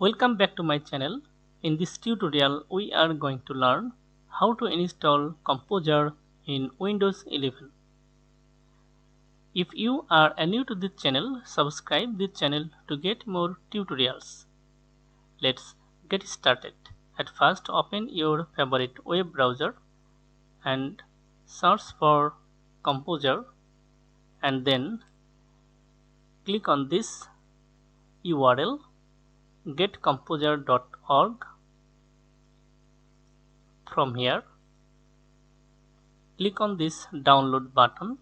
Welcome back to my channel. In this tutorial we are going to learn how to install Composer in Windows 11. If you are new to this channel, subscribe this channel to get more tutorials. Let's get started. At first open your favorite web browser and search for Composer and then click on this URL getcomposer.org. From here, click on this download button.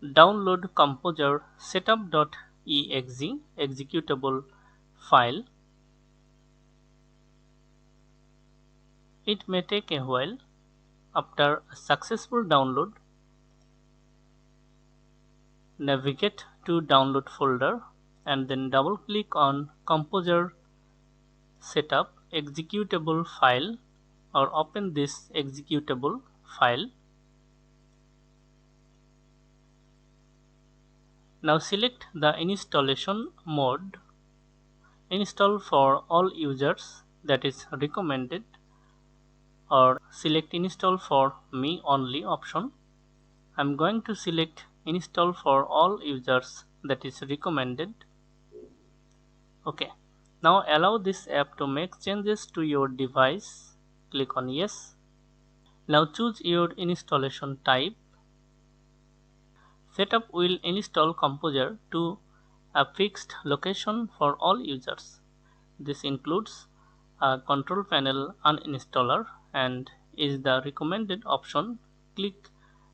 Download Composer setup.exe executable file. It may take a while. After a successful download, navigate to download folder and then double click on Composer setup executable file or open this executable file. Now select the installation mode, install for all users, that is recommended, or select install for me only option. I'm going to select install for all users, that is recommended. Okay. Now allow this app to make changes to your device. Click on yes. Now choose your installation type. Setup will install Composer to a fixed location for all users. This includes a control panel uninstaller and is the recommended option. Click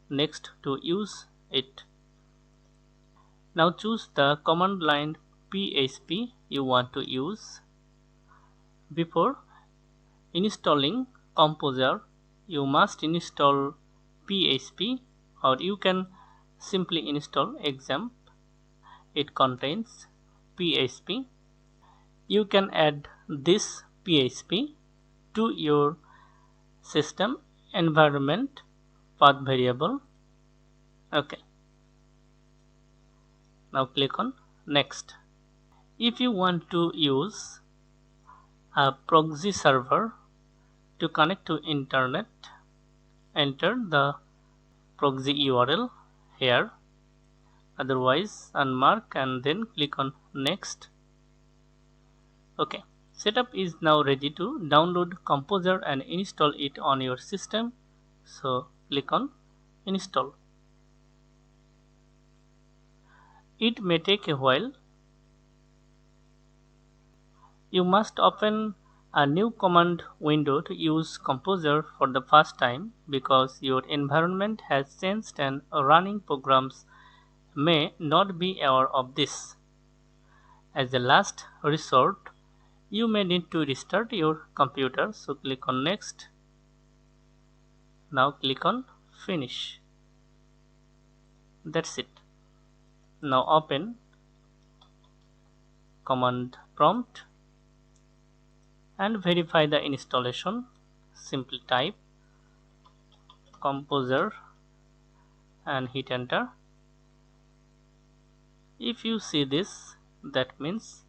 next to use it. Now choose the command line PHP you want to use. Before installing Composer, you must install PHP, or you can simply install XAMPP. It contains PHP. You can add this PHP to your system environment path variable. Okay. Now click on next. If you want to use a proxy server to connect to internet, enter the proxy URL here. Otherwise unmark and then click on next. Okay, setup is now ready to download Composer and install it on your system. So click on install. It may take a while. You must open a new command window to use Composer for the first time because your environment has changed and running programs may not be aware of this. As a last resort, you may need to restart your computer, so click on next. Now click on finish. That's it. Now open command prompt and verify the installation. Simply type Composer and hit enter. If you see this, that means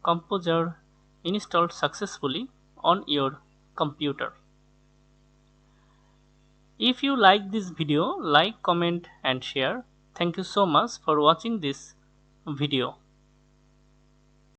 Composer installed successfully on your computer. If you like this video, like, comment and share. Thank you so much for watching this video.